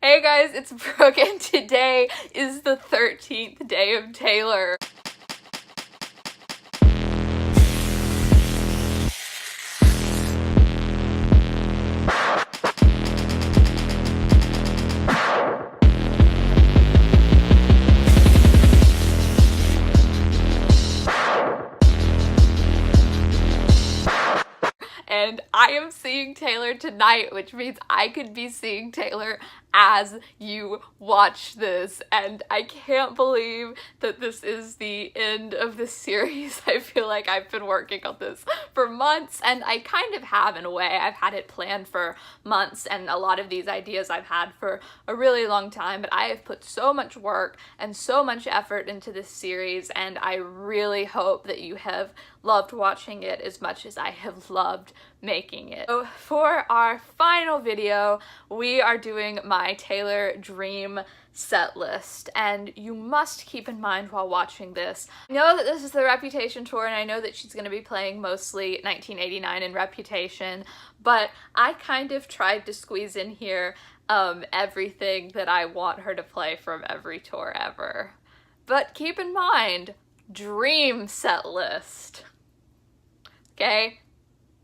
Hey guys, it's Brooke and today is the 13th day of Taylor. And I am seeing Taylor tonight, which means I could be seeing Taylor as you watch this, and I can't believe that this is the end of the series. I feel like I've been working on this for months, and I kind of have in a way. I've had it planned for months, and a lot of these ideas I've had for a really long time, but I have put so much work and so much effort into this series, and I really hope that you have loved watching it as much as I have loved making it. So for our final video, we are doing my Taylor Dream set list, and you must keep in mind while watching this, I know that this is the Reputation tour, and I know that she's going to be playing mostly 1989 and Reputation, but I kind of tried to squeeze in here everything that I want her to play from every tour ever. But keep in mind, Dream set list. Okay?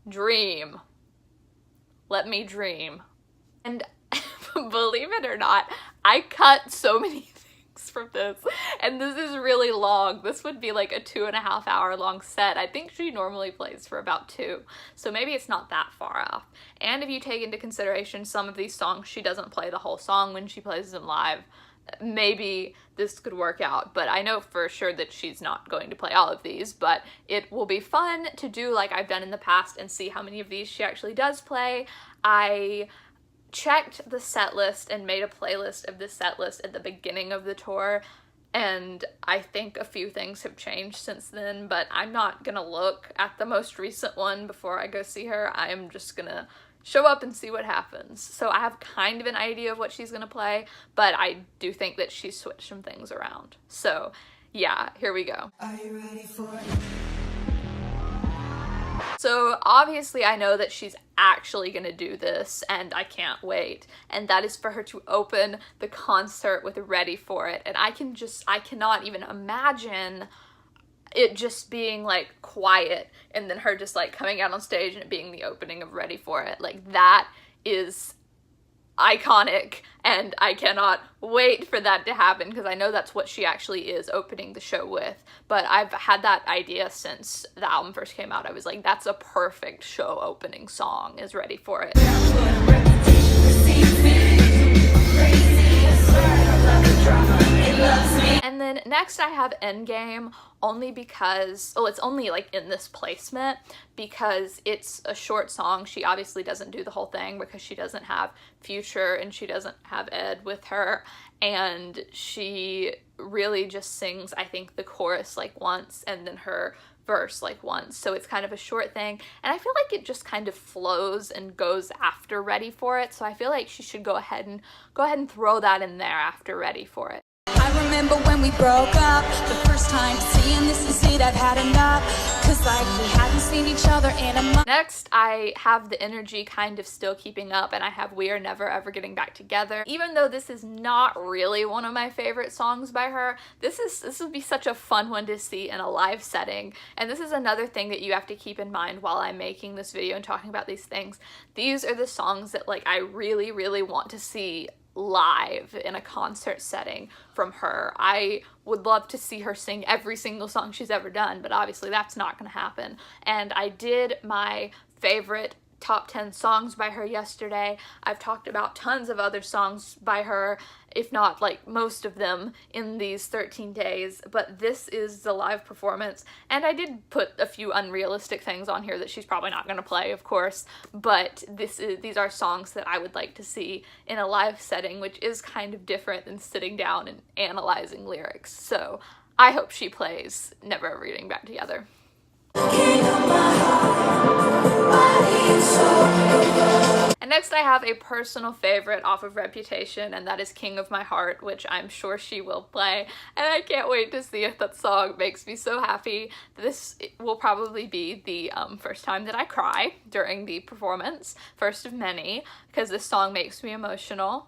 Dream. Let me dream. And believe it or not, I cut so many things from this, and this is really long. This would be like a 2.5 hour long set. I think she normally plays for about 2, so maybe it's not that far off. And if you take into consideration some of these songs, she doesn't play the whole song when she plays them live, maybe this could work out, but I know for sure that she's not going to play all of these, but it will be fun to do like I've done in the past and see how many of these she actually does play. I checked the set list and made a playlist of the set list at the beginning of the tour, and I think a few things have changed since then, but I'm not gonna look at the most recent one before I go see her. I am just gonna show up and see what happens. So I have kind of an idea of what she's gonna play, but I do think that she's switched some things around. So yeah, here we go. Are you ready for it? So obviously I know that she's actually gonna do this, and I can't wait, and that is for her to open the concert with Ready for It. And I cannot even imagine it just being like quiet and then her just like coming out on stage and it being the opening of Ready for It. Like, that is iconic, and I cannot wait for that to happen because I know that's what she actually is opening the show with. But I've had that idea since the album first came out. I was like, that's a perfect show opening song, is Ready for It. And then next I have Endgame, only because, well, it's only like in this placement because it's a short song. She obviously doesn't do the whole thing because she doesn't have Future and she doesn't have Ed with her, and she really just sings, I think, the chorus like once and then her verse like once, so it's kind of a short thing, and I feel like it just kind of flows and goes after Ready for It, so I feel like she should go ahead and throw that in there after Ready for It. I remember when we broke up, the first time seeing this is it, I've had enough, cause like we hadn't seen each other in a month. Next, I have The Energy kind of still keeping up, and I have We Are Never Ever Getting Back Together. Even though this is not really one of my favorite songs by her, this would be such a fun one to see in a live setting, and this is another thing that you have to keep in mind while I'm making this video and talking about these things. These are the songs that like I really, really want to see live in a concert setting from her. I would love to see her sing every single song she's ever done, but obviously that's not gonna happen. And I did my favorite top 10 songs by her yesterday. I've talked about tons of other songs by her, if not like most of them, in these 13 days, but this is the live performance. And I did put a few unrealistic things on here that she's probably not going to play, of course, but these are songs that I would like to see in a live setting, which is kind of different than sitting down and analyzing lyrics. So I hope she plays Never Ever Getting Back Together. And next I have a personal favorite off of Reputation, and that is King of My Heart, which I'm sure she will play, and I can't wait to see if that song makes me so happy. This will probably be the first time that I cry during the performance, first of many, because this song makes me emotional.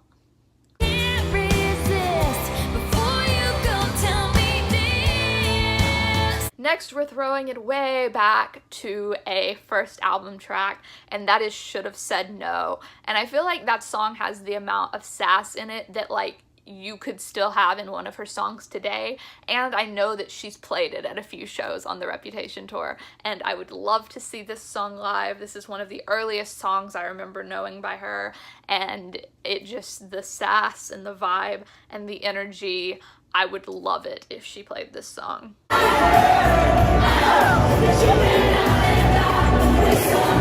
Next, we're throwing it way back to a first album track, and that is Should Have Said No. And I feel like that song has the amount of sass in it that, like, you could still have in one of her songs today, and I know that she's played it at a few shows on the Reputation tour, and I would love to see this song live. This is one of the earliest songs I remember knowing by her, and it just, the sass and the vibe and the energy, I would love it if she played this song.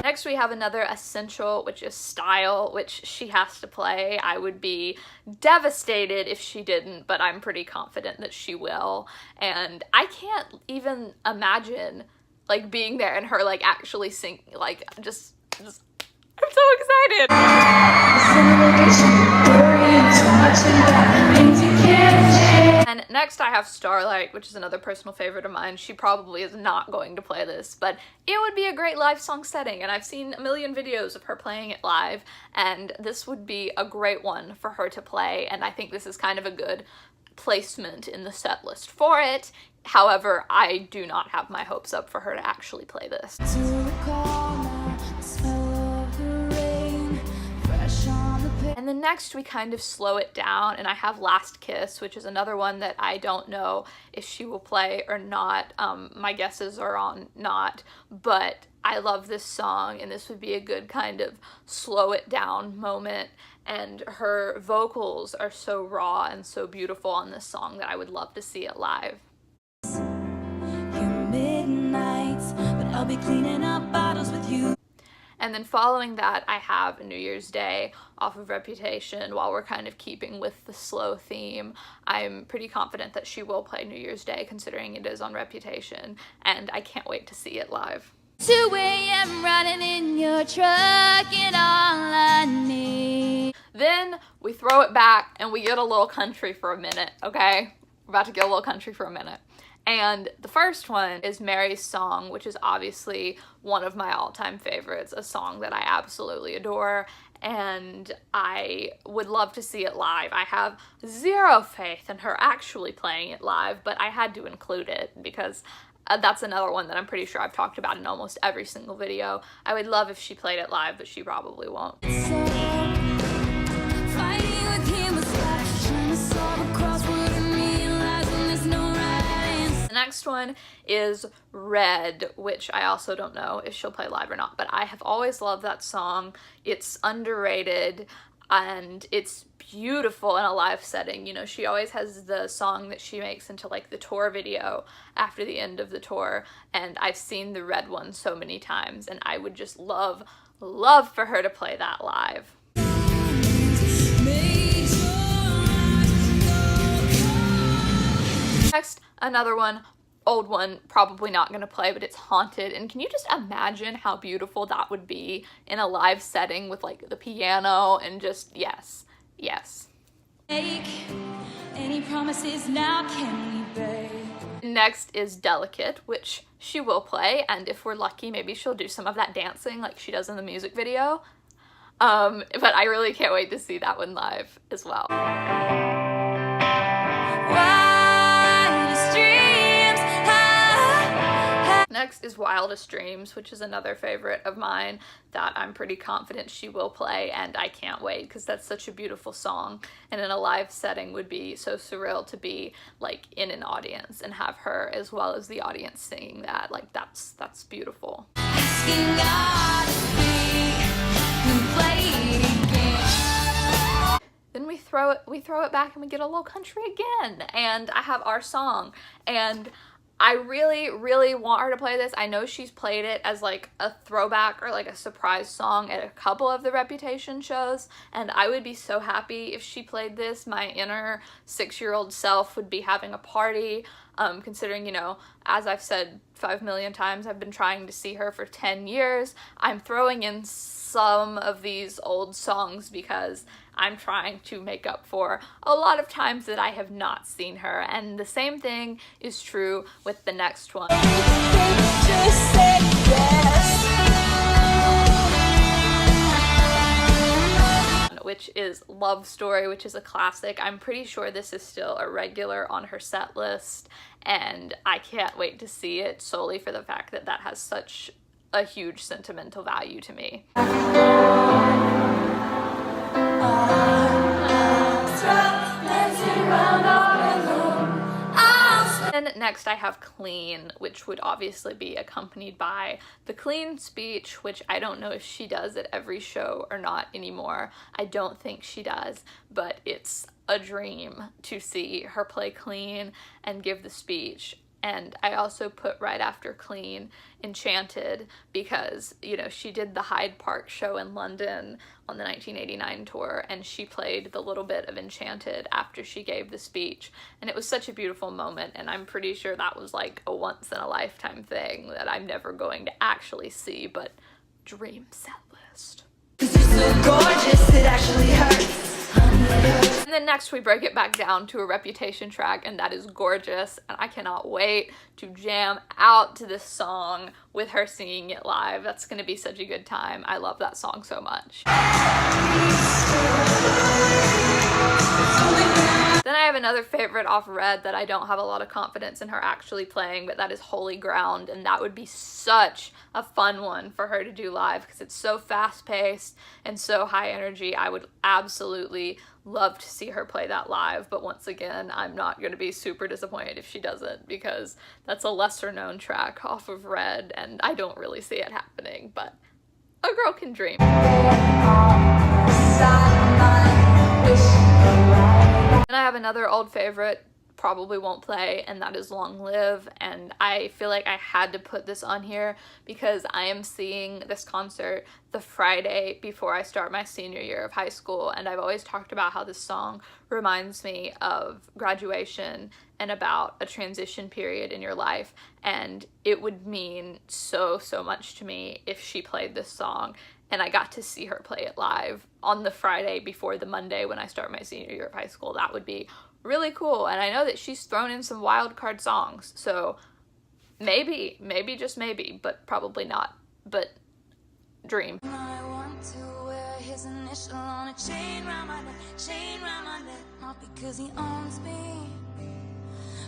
Next we have another essential, which is Style, which she has to play. I would be devastated if she didn't, but I'm pretty confident that she will. And I can't even imagine, like, being there and her, like, actually sing, like, just I'm so excited! And next I have Starlight, which is another personal favorite of mine. She probably is not going to play this, but it would be a great live song setting, and I've seen a million videos of her playing it live, and this would be a great one for her to play, and I think this is kind of a good placement in the set list for it. However, I do not have my hopes up for her to actually play this. And then next we kind of slow it down, and I have Last Kiss, which is another one that I don't know if she will play or not. My guesses are on not, but I love this song, and this would be a good kind of slow it down moment, and her vocals are so raw and so beautiful on this song that I would love to see it live. Your midnights, but I'll be cleaning up bottles with you. And then following that, I have New Year's Day off of Reputation. While we're kind of keeping with the slow theme, I'm pretty confident that she will play New Year's Day, considering it is on Reputation, and I can't wait to see it live. 2 a.m. riding in your truck and all I need. Then we throw it back and we get a little country for a minute, okay? We're about to get a little country for a minute. And the first one is Mary's Song, which is obviously one of my all-time favorites, a song that I absolutely adore, and I would love to see it live. I have zero faith in her actually playing it live, but I had to include it because that's another one that I'm pretty sure I've talked about in almost every single video. I would love if she played it live, but she probably won't. The next one is Red, which I also don't know if she'll play live or not, but I have always loved that song. It's underrated and it's beautiful in a live setting. You know, she always has the song that she makes into like the tour video after the end of the tour, and I've seen the Red one so many times, and I would just love for her to play that live. Next, another one, old one, probably not gonna play, but it's Haunted. And can you just imagine how beautiful that would be in a live setting with like the piano and just, yes. Make any promises now, can we break? Next is Delicate, which she will play, and if we're lucky, maybe she'll do some of that dancing like she does in the music video. But I really can't wait to see that one live as well. Next is Wildest Dreams, which is another favorite of mine that I'm pretty confident she will play, and I can't wait because that's such a beautiful song, and in a live setting would be so surreal to be like in an audience and have her as well as the audience singing that. Like that's beautiful. Then we throw it back and we get a little country again, and I have Our Song, and I really want her to play this. I know she's played it as like a throwback or like a surprise song at a couple of the Reputation shows, and I would be so happy if she played this. My inner 6-year-old self would be having a party, considering, you know, as I've said 5 million times, I've been trying to see her for 10 years. I'm throwing in some of these old songs because I'm trying to make up for a lot of times that I have not seen her, and the same thing is true with the next one. Just say yes. which is Love Story, which is a classic. I'm pretty sure this is still a regular on her set list, and I can't wait to see it solely for the fact that that has such a huge sentimental value to me. And next I have Clean, which would obviously be accompanied by the Clean speech, which I don't know if she does at every show or not anymore. I don't think she does, but it's a dream to see her play Clean and give the speech. And I also put right after Clean Enchanted, because, you know, she did the Hyde Park show in London on the 1989 tour, and she played the little bit of Enchanted after she gave the speech, and it was such a beautiful moment, and I'm pretty sure that was like a once-in-a-lifetime thing that I'm never going to actually see, but dream set list. 'Cause you're so gorgeous, it actually hurts. And then next we break it back down to a Reputation track, and that is Gorgeous, and I cannot wait to jam out to this song with her singing it live. That's gonna be such a good time. I love that song so much. Then I have another favorite off Red that I don't have a lot of confidence in her actually playing, but that is Holy Ground, and that would be such a fun one for her to do live because it's so fast-paced and so high energy. I would absolutely love to see her play that live, but once again, I'm not going to be super disappointed if she doesn't, because that's a lesser-known track off of Red, and I don't really see it happening, but a girl can dream. And I have another old favorite, probably won't play, and that is Long Live, and I feel like I had to put this on here because I am seeing this concert the Friday before I start my senior year of high school, and I've always talked about how this song reminds me of graduation and about a transition period in your life, and it would mean so much to me if she played this song and I got to see her play it live on the Friday before the Monday when I start my senior year of high school. That would be really cool, and I know that she's thrown in some wild card songs, so maybe, just maybe, but probably not, but dream. I want to wear his initial on a chain round my neck, not because he owns me,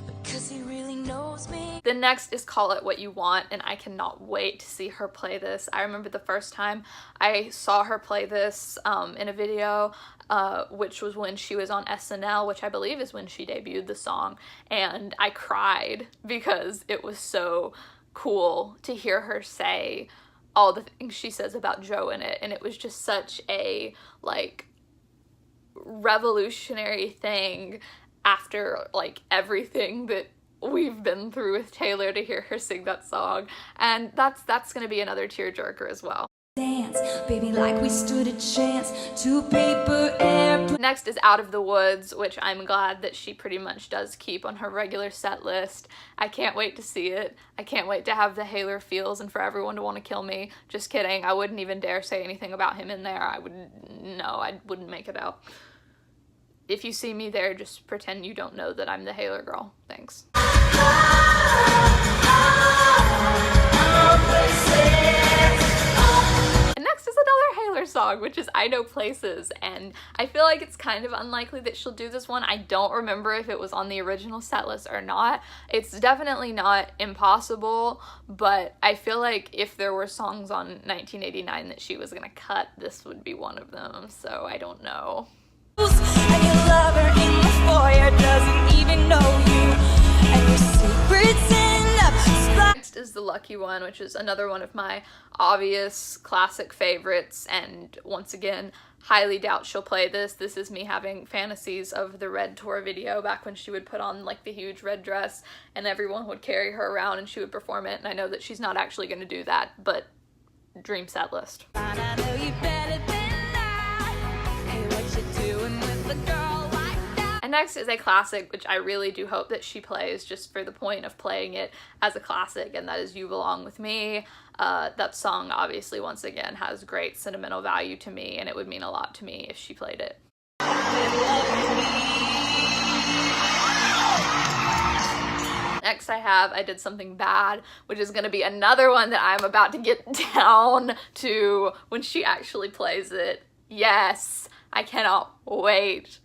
because he really knows me. The next is Call It What You Want, and I cannot wait to see her play this. I remember the first time I saw her play this in a video, which was when she was on SNL, which I believe is when she debuted the song, and I cried because it was so cool to hear her say all the things she says about Joe in it, and it was just such a, like, revolutionary thing after, like, everything that we've been through with Taylor, to hear her sing that song, and that's gonna be another tearjerker as well. Dance, baby, like we stood a chance to paper airplane. Next is Out of the Woods, which I'm glad that she pretty much does keep on her regular set list. I can't wait to see it. I can't wait to have the Haylor feels and for everyone to want to kill me. Just kidding. I wouldn't even dare say anything about him in there. I wouldn't make it out. If you see me there, just pretend you don't know that I'm the Haylor girl. Thanks. And next is another Haylor song, which is I Know Places, and I feel like it's kind of unlikely that she'll do this one. I don't remember if it was on the original set list or not. It's definitely not impossible, but I feel like if there were songs on 1989 that she was gonna cut, this would be one of them, so I don't know. And your lover in the foyer doesn't even know you, and your secrets end up. Next is The Lucky One, which is another one of my obvious classic favorites, and once again, highly doubt she'll play this. This is me having fantasies of the Red tour video back when she would put on like the huge red dress and everyone would carry her around and she would perform it, and I know that she's not actually going to do that, but dream set list. I know you better than I. Hey, what you doing with a girl like that? And next is a classic, which I really do hope that she plays just for the point of playing it as a classic, and that is You Belong With Me. That song obviously once again has great sentimental value to me, and it would mean a lot to me if she played it. Next I Did Something Bad, which is going to be another one that I'm about to get down to when she actually plays it. Yes, I cannot wait.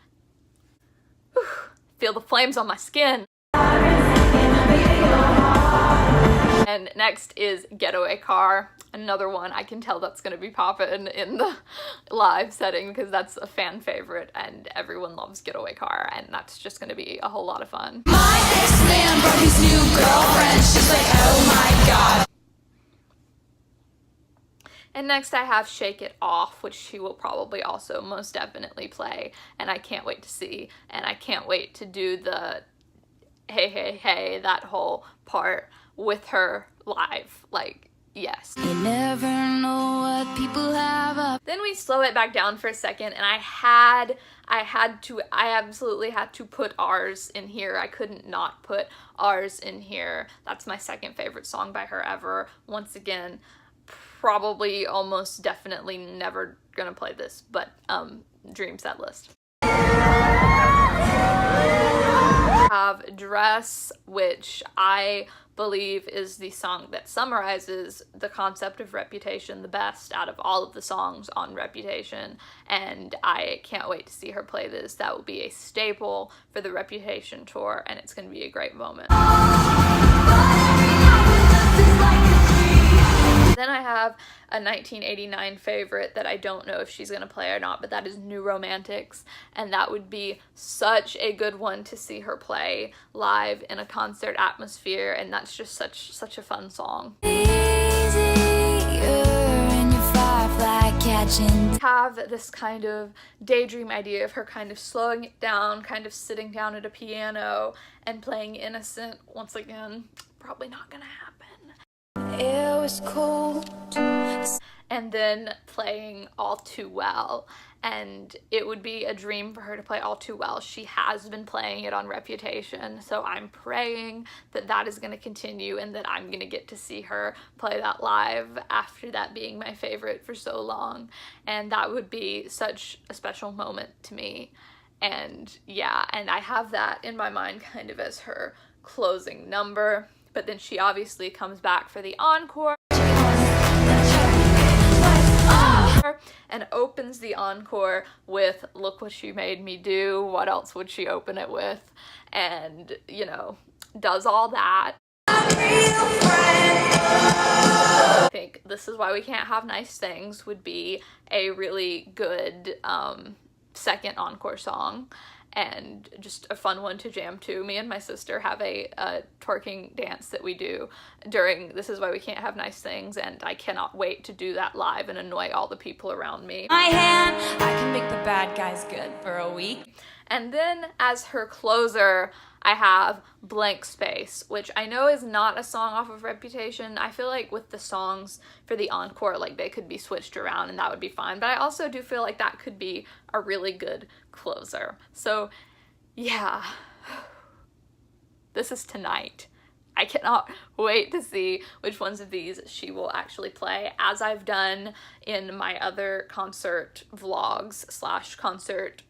Whew. Feel the flames on my skin. And next is Getaway Car, another one. I can tell that's gonna be popping in the live setting because that's a fan favorite and everyone loves Getaway Car, and that's just gonna be a whole lot of fun. My ex-man brought his new girlfriend. She's like, oh my god. And next I have Shake It Off, which she will probably also most definitely play, and I can't wait to see, and I can't wait to do the hey hey hey, that whole part with her live. Like, yes. You never know what people have up. Then we slow it back down for a second, and I absolutely had to put Ours in here. I couldn't not put Ours in here. That's my second favorite song by her ever. Once again, probably almost definitely never gonna play this, but dream set list. Have Dress, which I believe is the song that summarizes the concept of Reputation the best out of all of the songs on Reputation, and I can't wait to see her play this. That will be a staple for the Reputation tour, and it's going to be a great moment. Then I have a 1989 favorite that I don't know if she's gonna play or not, but that is New Romantics, and that would be such a good one to see her play live in a concert atmosphere, and that's just such a fun song. Have this kind of daydream idea of her kind of slowing it down, kind of sitting down at a piano and playing Innocent. Once again, probably not gonna happen. It was cold. And then playing All Too Well, and it would be a dream for her to play All Too Well. She has been playing it on Reputation, so I'm praying that that is going to continue and that I'm going to get to see her play that live after that being my favorite for so long, and that would be such a special moment to me. And yeah, and I have that in my mind kind of as her closing number. But then she obviously comes back for the encore and opens the encore with Look What You Made Me Do. What else would she open it with? And, you know, does all that. I think This Is Why We Can't Have Nice Things would be a really good second encore song, and just a fun one to jam to. Me and my sister have a twerking dance that we do during This Is Why We Can't Have Nice Things, and I cannot wait to do that live and annoy all the people around me. My hand, I can make the bad guys good for a week. And then as her closer, I have Blank Space, which I know is not a song off of Reputation. I feel like with the songs for the encore, like they could be switched around and that would be fine. But I also do feel like that could be a really good closer. So yeah, this is tonight. I cannot wait to see which ones of these she will actually play. As I've done in my other concert vlogs / concert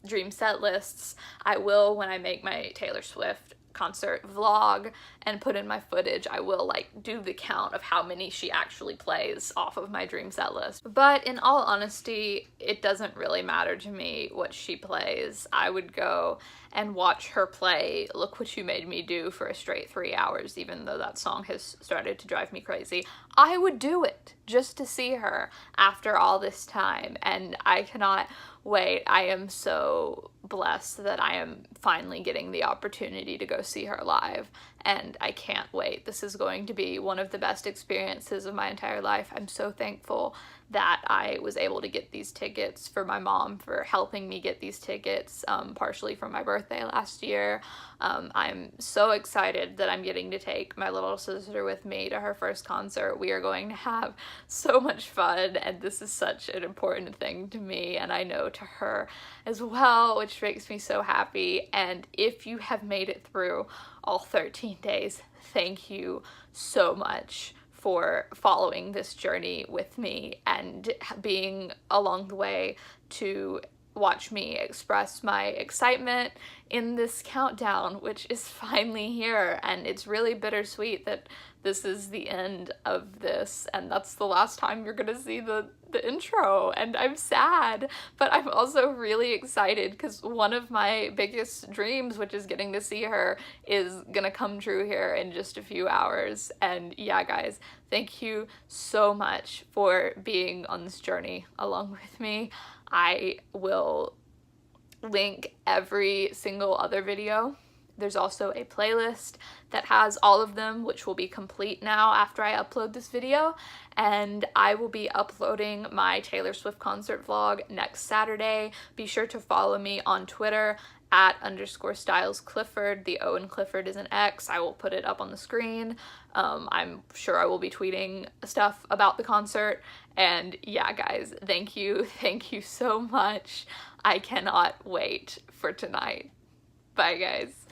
dream set lists, I will, when I make my Taylor Swift concert vlog and put in my footage, I will like do the count of how many she actually plays off of my dream set list. But in all honesty, it doesn't really matter to me what she plays. I would go and watch her play Look What You Made Me Do for a straight 3 hours, even though that song has started to drive me crazy. I would do it just to see her after all this time, and I cannot wait. I am so blessed that I am finally getting the opportunity to go see her live, and I can't wait. This is going to be one of the best experiences of my entire life. I'm so thankful that I was able to get these tickets, for my mom for helping me get these tickets, partially for my birthday last year. I'm so excited that I'm getting to take my little sister with me to her first concert. We are going to have so much fun, and this is such an important thing to me, and I know to her as well, which makes me so happy. And if you have made it through all 13 days, thank you so much for following this journey with me and being along the way to watch me express my excitement in this countdown, which is finally here. And it's really bittersweet that this is the end of this, and that's the last time you're gonna see the intro, and I'm sad, but I'm also really excited because one of my biggest dreams, which is getting to see her, is gonna come true here in just a few hours. And yeah, guys, thank you so much for being on this journey along with me. I will link every single other video. There's also a playlist that has all of them, which will be complete now after I upload this video, and I will be uploading my Taylor Swift concert vlog next Saturday. Be sure to follow me on Twitter at _StylesClifford. The O in Clifford is an X. I will put it up on the screen. I'm sure I will be tweeting stuff about the concert, and yeah, guys, thank you so much. I cannot wait for tonight. Bye, guys.